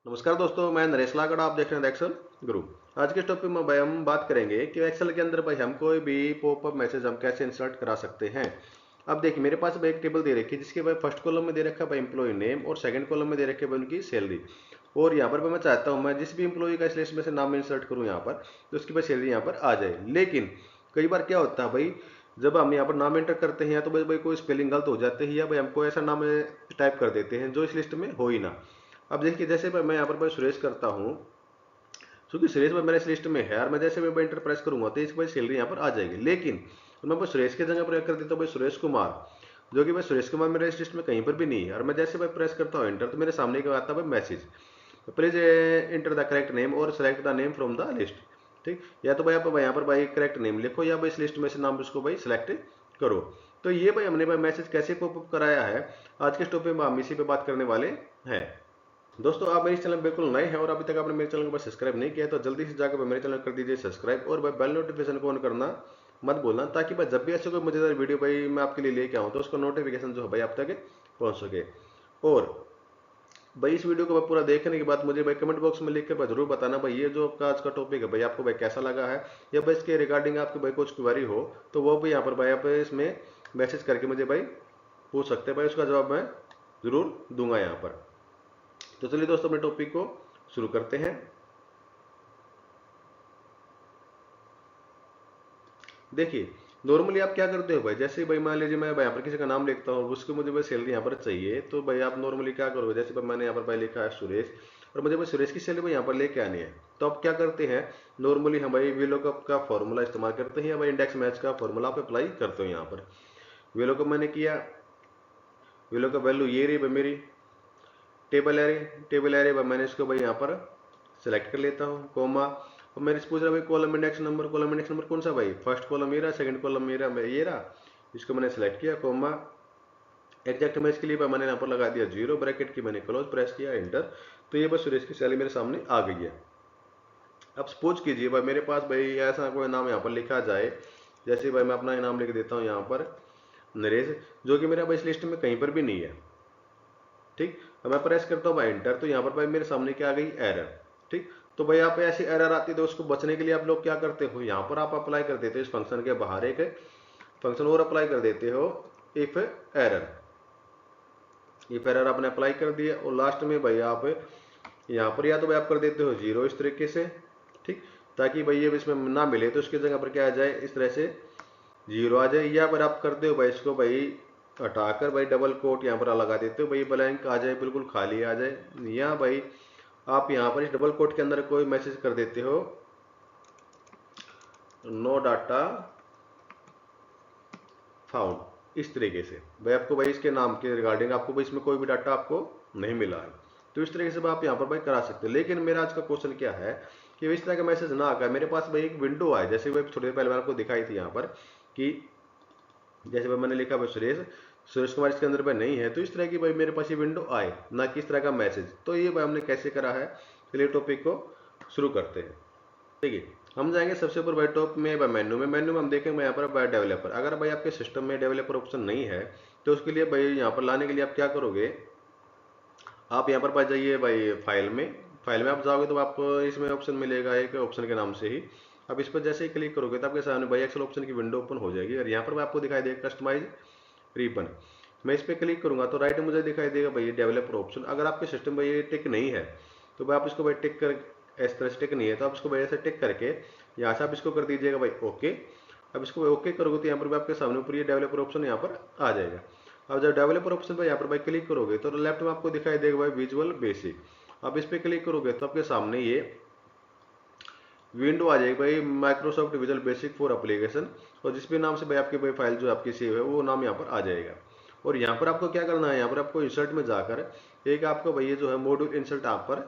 नमस्कार दोस्तों, मैं नरेश लाकड़ा, आप देख रहे हैं एक्सेल गुरु। आज के इस टॉपिक में भाई हम बात करेंगे कि एक्सेल के अंदर भाई हम कोई भी पॉपअप मैसेज हम कैसे इंसर्ट करा सकते हैं। अब देखिए, मेरे पास भाई एक टेबल दे रखी है जिसके भाई फर्स्ट कॉलम में दे रखा है भाई एम्प्लॉय नेम और सेकंड कॉलम में दे रखी है भाई उनकी सैलरी। और यहाँ पर मैं चाहता हूँ मैं जिस भी एम्प्लॉय का इस लिस्ट में से नाम इंसर्ट करूँ यहाँ पर, तो उसकी भाई सैलरी यहाँ पर आ जाए। लेकिन कई बार क्या होता है भाई, जब हम यहाँ पर नाम एंटर करते हैं तो भाई कोई स्पेलिंग गलत हो जाते हैं या भाई हमको ऐसा नाम टाइप कर देते हैं जो इस लिस्ट में हो ही ना। अब देखिए, जैसे मैं यहाँ पर भाई सुरेश करता हूँ, क्योंकि सुरेश भाई मेरे इस लिस्ट में है और मैं जैसे मैं इंटर प्रेस करूंगा तो इसकी भाई सैलरी यहाँ पर आ जाएगी। लेकिन मैं भाई सुरेश की जगह पर कर देता हूँ भाई सुरेश कुमार, जो कि भाई सुरेश कुमार मेरे इस लिस्ट में कहीं पर भी नहीं है। और मैं जैसे भाई प्रेस करता हूँ एंटर तो मेरे सामने क्या आता है भाई message, please enter the correct name और select the name from the list. ठीक, या तो भाई आप यहाँ पर भाई करेक्ट नेम लिखो या भाई इस लिस्ट में से नाम उसको भाई सिलेक्ट करो। तो ये भाई हमने भाई मैसेज कैसे पॉपअप कराया है, आज के टॉपिक में हम इसी पे बात करने वाले हैं। दोस्तों, आप मेरे चैनल बिल्कुल नए हैं और अभी तक आपने मेरे चैनल को सब्सक्राइब नहीं किया तो जल्दी से जाकर मेरे चैनल कर दीजिए सब्सक्राइब और भाई बेल नोटिफिकेशन को ऑन करना मत भूलना, ताकि भाई जब भी ऐसे कोई मजेदार वीडियो भाई मैं आपके लिए लेके आऊँ तो उसका नोटिफिकेशन जो है भाई आप तक पहुंच सके। और भाई इस वीडियो को भाई पूरा देखने के बाद मुझे भाई कमेंट बॉक्स में लिख के भाई जरूर बताना भाई ये जो आपका आज का टॉपिक है भाई आपको भाई कैसा लगा है, या भाई इसके रिगार्डिंग आपकी भाई कुछ क्वेरी हो तो वो भी यहाँ पर भाई आप इसमें मैसेज करके मुझे भाई पूछ सकते हैं, भाई उसका जवाब मैं जरूर दूंगा यहाँ पर। तो चलिए दोस्तों, अपने टॉपिक को शुरू करते हैं। देखिए, नॉर्मली आप क्या करते हो भाई, जैसे भाई मान लीजिए मैं यहाँ पर किसी का नाम लिखता हूँ उसको मुझे भाई सैलरी यहाँ पर चाहिए, तो भाई आप नॉर्मली क्या करोगे, जैसे भाई मैंने यहाँ पर भाई लिखा है सुरेश और मुझे भाई सुरेश की सैलरी भाई यहाँ पर लेके आनी है। तो आप क्या करते हैं, नॉर्मली हम भाई वीलॉकअप का फॉर्मूला इस्तेमाल करते हैं या भाई इंडेक्स मैच का फॉर्मूला आप अप्लाई करते हो। यहाँ पर वीलॉकअप मैंने किया, वीलॉकअप वैल्यू ये रही भाई मेरी टेबल एरे, टेबल एरे मैंने इसको भाई यहाँ पर सेलेक्ट कर लेता हूँ, कोमा। और मेरे से पूछ रहा भाई column index number, column index number कौन सा भाई, फर्स्ट कॉलम मेरा, सेकंड कॉलम मेरा, ये रहा, इसको मैंने सेलेक्ट किया, कोमा। एग्जैक्ट मैच के लिए भाई मैंने यहाँ पर लगा दिया जीरो, ब्रैकेट की मैंने क्लोज प्रेस किया, एंटर। तो ये बस सुरेश की सैलरी मेरे सामने आ गई है। अब सपोज कीजिए भाई मेरे पास भाई ऐसा कोई नाम यहाँ पर लिखा जाए, जैसे भाई मैं अपना नाम लिख देता हूँ यहाँ पर नरेश, जो कि मेरा भाई इस लिस्ट में कहीं पर भी नहीं है। ठीक, अब मैं प्रेस करता हूँ भाई एंटर, तो यहाँ पर भाई मेरे सामने क्या आ गई, एरर। ठीक, तो भाई यहाँ पे ऐसी एरर आती है तो उसको बचने के लिए आप लोग क्या करते हो, यहाँ पर आप अप्लाई कर देते हो इस फंक्शन के बाहर एक फंक्शन और अप्लाई कर देते हो, इफ एरर। इफ एरर आपने अप्लाई कर दिया और लास्ट में भाई आप यहाँ पर या तो भाई आप कर देते हो जीरो इस तरीके से। ठीक, ताकि भाई ये इसमें ना मिले तो उसकी जगह पर क्या आ जाए, इस तरह से जीरो आ जाए। या फिर आप करते हो भाई इसको भाई हटाकर भाई डबल कोट यहाँ पर लगा देते हो, भाई ब्लैंक आ जाए, बिल्कुल खाली आ जाए। या भाई आप यहाँ पर इस डबल कोट के अंदर कोई मैसेज कर देते हो, नो डाटा फाउंड, इस तरीके से भाई आपको भाई इसके नाम के रिगार्डिंग आपको भाई इसमें कोई भी डाटा आपको नहीं मिला है। तो इस तरीके से आप यहाँ पर भाई करा सकते हो। लेकिन मेरा आज का क्वेश्चन क्या है कि इस तरह का मैसेज ना आकर मेरे पास भाई एक विंडो आए, जैसे भाई थोड़ी देर पहले मैंने आपको दिखाई थी यहाँ पर कि जैसे भाई मैंने लिखा भाई सुरेश, सुरेश कुमार इसके अंदर भाई नहीं है, तो इस तरह की भाई मेरे पास ये विंडो आए ना कि इस तरह का मैसेज। तो ये भाई हमने कैसे करा है, चलिए टॉपिक को शुरू करते हैं। देखिए, हम जाएंगे सबसे ऊपर भाई टॉप में भाई मेन्यू में हम देखेंगे यहाँ पर भाई डेवलपर। अगर भाई आपके सिस्टम में डेवलपर ऑप्शन नहीं है तो उसके लिए भाई यहाँ पर लाने के लिए आप क्या करोगे, आप यहाँ पर भाई जाइए भाई फाइल में आप जाओगे तो आपको इसमें ऑप्शन मिलेगा एक ऑप्शन के नाम से ही। अब इस पर जैसे ही क्लिक करोगे तो आपके सामने भाई एक्सेल ऑप्शन की विंडो ओपन हो जाएगी और यहाँ पर आपको दिखाई देगा कस्टमाइज रिबन। मैं इस पर क्लिक करूंगा तो राइट में मुझे दिखाई देगा भाई डेवलपर ऑप्शन। अगर आपके सिस्टम में ये टिक नहीं है तो भाई आप इसको भाई टिक कर, इस तरह से टिक नहीं है तो आप इसको भाई ऐसे टिक करके यहाँ से आप इसको कर दीजिएगा भाई ओके। अब इसको ओके करोगे तो यहाँ पर भी आपके सामने ऊपर ये डेवलपर ऑप्शन यहाँ पर आ जाएगा। अब जब डेवलपर ऑप्शन पर यहाँ पर भाई क्लिक करोगे तो लेफ्ट में आपको दिखाई देगा भाई विजुअल बेसिक। अब इस पर क्लिक करोगे तो आपके सामने ये विंडो आ जाएगी भाई Microsoft visual basic for application, और जिस भी नाम से भाई आपकी भाई फाइल जो आपकी सेव है वो नाम यहाँ पर आ जाएगा। और यहाँ पर आपको क्या करना है, यहाँ पर आपको इंसर्ट में जाकर एक आपको भाई ये जो है मॉड्यूल इंसर्ट आप पर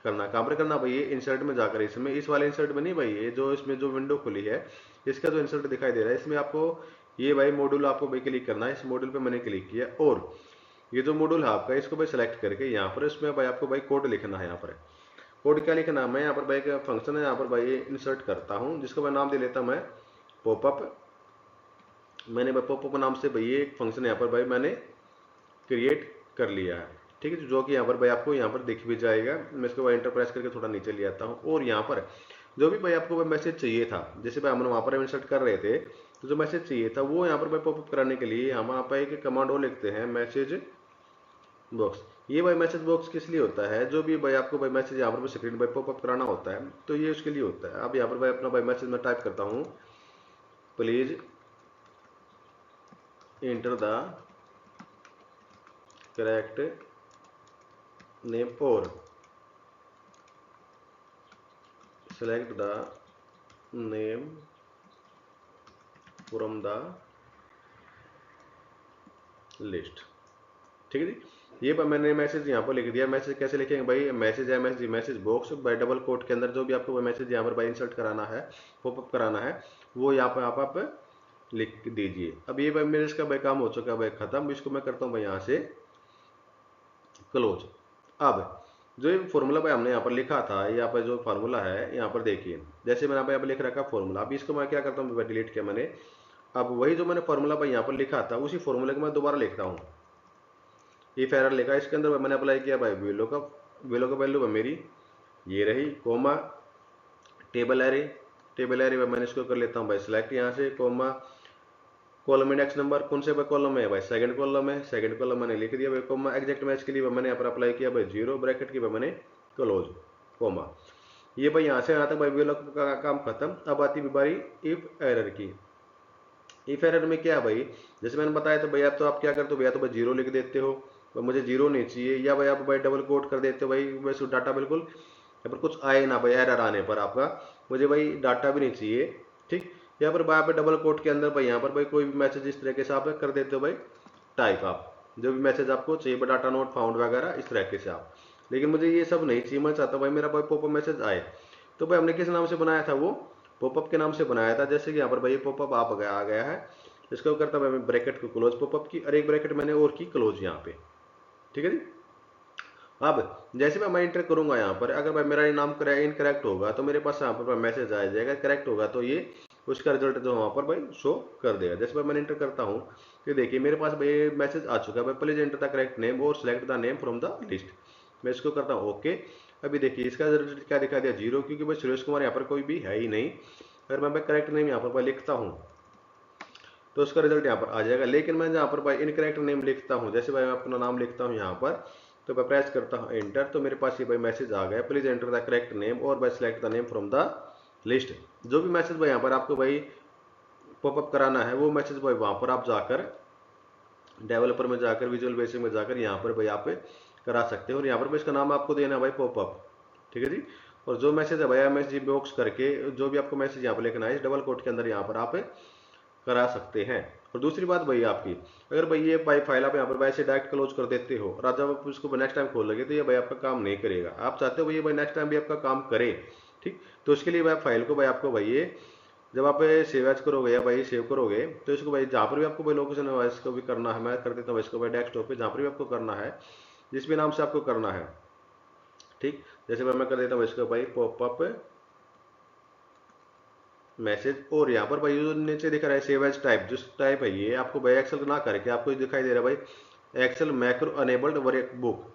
करना, कहाँ पर करना भाई, ये इंसर्ट में जाकर इसमें इस वाले इंसर्ट में नहीं भाई, ये जो इसमें जो विंडो खुली है इसका जो इंसर्ट दिखाई दे रहा है इसमें आपको ये भाई मॉड्यूल आपको भाई क्लिक करना है। इस मॉड्यूल पे मैंने क्लिक किया और ये जो मॉड्यूल है आपका इसको भाई सेलेक्ट करके यहाँ पर इसमें भाई आपको भाई कोड लिखना है। यहाँ पर कोड क्या लिखना है, मैं यहाँ पर भाई एक फंक्शन है यहाँ पर भाई इंसर्ट करता हूँ जिसको मैं नाम दे लेता हूँ मैं पॉपअप। मैंने भाई पॉपअप नाम से भाई एक फंक्शन यहाँ पर भाई मैंने क्रिएट कर लिया है। ठीक है, जो कि यहाँ पर भाई आपको यहाँ पर दिख भी जाएगा। मैं इसको भाई एंटर प्रेस करके थोड़ा नीचे ले आता हूँ, और यहाँ पर जो भी भाई आपको मैसेज चाहिए था, जैसे भाई हम वहाँ पर इंसर्ट कर रहे थे, तो जो मैसेज चाहिए था वो यहाँ पर भाई पॉपअप कराने के लिए हम यहाँ पर एक कमांड और लिखते हैं, मैसेज बॉक्स। ये भाई मैसेज बॉक्स किस लिए होता है, जो भी भाई आपको भाई मैसेज यहाँ पर स्क्रीन पर पॉपअप कराना होता है, तो ये उसके लिए होता है। अब यहाँ पर भाई अपना भाई मैसेज मैं टाइप करता हूँ, please enter the correct name और select the name from the list. ठीक है जी, ये मैंने मैसेज यहाँ पर लिख दिया। मैसेज कैसे लिखेंगे भाई, मैसेज है message message box by double quote के अंदर जो भी आपको मैसेज यहाँ पर भाई इंसर्ट कराना है, पॉपअप कराना है, वो यहाँ पर आप लिख दीजिए। अब ये भाई मेरे इसका भाई काम हो चुका है भाई खत्म। इसको मैं करता हूँ भाई यहाँ से क्लोज। अब जो ये फॉर्मूला भाई हमने यहाँ पर लिखा था, यहाँ पर जो फार्मूला है यहाँ पर देखिए, जैसे मैंने यहाँ पर लिख रखा फॉर्मूला। अब इसको मैं क्या करता हूँ, डिलीट किया मैंने। अब वही जो मैंने फॉर्मूला भाई यहाँ पर लिखा था, उसी फॉर्मूले को मैं दोबारा लिखता हूँ। इफ एरर लिखा, इसके अंदर मैंने अप्लाई किया भाई वेलो का वैल्यू मेरी ये रही, कोमा टेबल एरे मैंने इसको कर लेता हूँ भाई सिलेक्ट यहाँ से, कोमा कॉलम इंडेक्स नंबर, कौन से भाई कॉलम है भाई, सेकंड कॉलम है, सेकंड कॉलम मैंने लिख दिया भाई, कोमा एग्जैक्ट मैच के लिए मैंने यहाँ पर अप्लाई किया भाई 0 ब्रैकेट की मैंने क्लोज कोमा। ये भाई यहाँ से यहाँ तक भाई वेलो का काम खत्म। अब आती बारी इफ एरर की। इफ एरर में क्या है भाई, जैसे मैंने बताया, तो भैया तो आप क्या करते हो भैया, तो भाई 0 लिख देते हो, तो मुझे 0 नहीं चाहिए, या भाई आप भाई डबल कोट कर देते हो भाई, वैसे डाटा बिल्कुल यहाँ पर कुछ आए ना भाई, एरर आने पर आपका, मुझे भाई डाटा भी नहीं चाहिए। ठीक, यहाँ पर भाई आप डबल कोट के अंदर भाई यहाँ पर भाई कोई भी मैसेज इस तरीके से आप कर देते हो भाई टाइप, आप जो भी मैसेज आपको चाहिए भाई डाटा नोट फाउंड वगैरह इस तरीके से आप। लेकिन मुझे ये सब नहीं चाहिए, मैं चाहता हूँ भाई मेरा भाई पॉपअप मैसेज आए। तो भाई हमने किस नाम से बनाया था, वो पॉपअप के नाम से बनाया था। जैसे कि यहाँ पर भाई पॉपअप आप आ गया है, इसको करता हूँ मैं ब्रैकेट को क्लोज पॉपअप की, और एक ब्रैकेट मैंने और की क्लोज यहाँ पे। ठीक है जी। अब जैसे मैं इंटर करूंगा यहाँ पर, अगर भाई मेरा ये नाम इनकरेक्ट होगा तो मेरे पास यहाँ पर मैसेज आ जाएगा, करेक्ट होगा तो ये उसका रिजल्ट जो वहाँ पर भाई शो कर देगा। जैसे भाई मैंने इंटर करता हूँ, तो देखिए मेरे पास भाई मैसेज आ चुका है भाई, please enter the correct name और select the name from the list. मैं इसको करता हूँ ओके। अभी देखिए इसका रिजल्ट क्या दिखा दिया, 0, क्योंकि भाई सुरेश कुमार यहाँ पर कोई भी है ही नहीं। अगर मैं भाई करेक्ट नेम यहाँ पर भाई लिखता हूँ तो उसका रिजल्ट यहाँ पर आ जाएगा। लेकिन मैं यहाँ पर भाई इनकरेक्ट नेम लिखता हूँ, जैसे भाई मैं अपना नाम लिखता हूँ यहाँ पर, तो मैं प्रेस करता हूँ एंटर, तो मेरे पास ये भाई मैसेज आ गया, please enter the correct name और भाई select the name from the list. जो भी मैसेज भाई यहाँ पर आपको भाई पॉपअप कराना है, वो मैसेज भाई वहाँ पर आप जाकर डेवलपर में जाकर विजुअल बेसिक में जाकर यहाँ पर भाई आप करा सकते हो। और यहाँ पर भी इसका नाम आपको देना है भाई पॉपअप। ठीक है जी। और जो मैसेज है भाई मैसेज बॉक्स करके जो भी आपको मैसेज यहाँ पर लिखना है, इस डबल कोट के अंदर यहाँ पर आप करा सकते हैं। और दूसरी बात भाई आपकी, अगर भाई ये भाई फाइल आप यहाँ पर वैसे डायरेक्ट क्लोज कर देते हो और जब आप इसको नेक्स्ट टाइम खोल लगे तो ये भाई आपका काम नहीं करेगा। आप चाहते हो भाई ये भाई नेक्स्ट टाइम भी आपका काम करे, ठीक, तो उसके लिए भाई फाइल को भाई आपको भाई ये जब आप सेव एज करोगे या भाई सेव करोगे, तो इसको भाई जहाँ पर भी आपको भाई लोकेशन है इसको भी करना है, मैं कर देता हूँ इसको भाई डेस्कटॉप पे, जहाँ पर भी आपको करना है, जिस भी नाम से आपको करना है। ठीक, जैसे भाई मैं कर देता हूँ इसको भाई पॉपअप मैसेज, और यहाँ पर भाई जो नीचे दिख रहा है सेव एज टाइप, जिस टाइप है ये आपको भाई एक्सेल ना करके आपको दिखाई दे रहा है भाई Excel macro enabled workbook.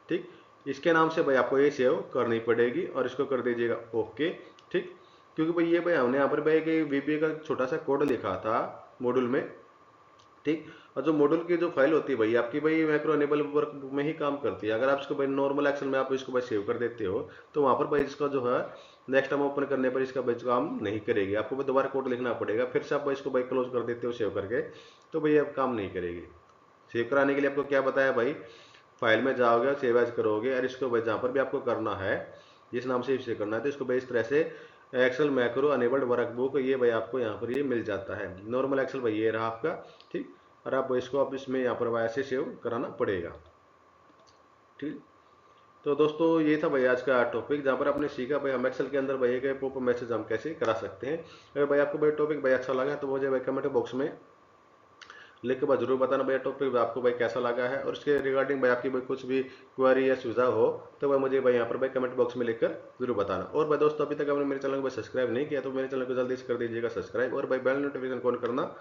ठीक, इसके नाम से भाई आपको ये सेव करनी पड़ेगी और इसको कर दीजिएगा ओके। ठीक, क्योंकि भाई ये भाई हमने यहाँ पर भाई एक वीपीए का छोटा सा कोड लिखा था मॉड्यूल में। ठीक, और जो मॉड्यूल की जो फाइल होती है भाई आपकी भाई मैक्रो अनेबल वर्क में ही काम करती है। अगर आप इसको भाई नॉर्मल एक्सेल में आप इसको भाई सेव कर देते हो तो वहाँ पर भाई इसका जो है नेक्स्ट टाइम ओपन करने पर इसका भाई काम नहीं करेगी, आपको भाई दोबारा कोड लिखना पड़ेगा, फिर से आप भाई इसको भाई क्लोज कर देते हो सेव करके, तो भाई अब काम नहीं करेगी। सेव कराने के लिए आपको क्या बताया भाई, फाइल में जाओगे सेव एज करोगे और इसको भाई जहाँ पर भी आपको करना है जिस नाम से इसे करना है, तो इसको भाई इस तरह से एक्सेल मैक्रो अनेबल्ड वर्कबुक ये भाई आपको यहाँ पर ये मिल जाता है। नॉर्मल एक्सेल भाई ये रहा आपका। ठीक, और आप इसको आप इसमें यहाँ पर ऐसे सेव कराना पड़ेगा। ठीक, तो दोस्तों ये था भाई आज का टॉपिक, जहाँ पर आपने सीखा भाई हम एक्सेल के अंदर भाई एक पॉपअप मैसेज हम कैसे करा सकते हैं। अगर भाई आपको भाई टॉपिक भाई अच्छा लगा तो मुझे भाई कमेंट बॉक्स में लिख के भाई जरूर बताना भैया टॉपिक आपको भाई कैसा लगा है, और इसके रिगार्डिंग भाई आपकी भाई कुछ भी क्वेरी या सुझाव हो तो भाई मुझे भाई यहाँ पर भाई कमेंट बॉक्स में लिखकर जरूर बताना। और भाई दोस्तों अभी तक आपने मेरे चैनल को भाई सब्सक्राइब नहीं किया तो मेरे चैनल को जल्दी से कर दीजिएगा सब्सक्राइब, और भाई बेल नोटिफिकेशन ऑन करना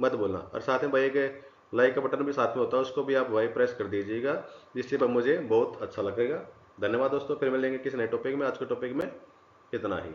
मत बोलना। और साथ में भाई एक लाइक का बटन भी साथ में होता है, उसको भी आप वही प्रेस कर दीजिएगा, जिससे पर मुझे बहुत अच्छा लगेगा। धन्यवाद दोस्तों, फिर मिलेंगे किसी नए टॉपिक में। आज के टॉपिक में इतना ही।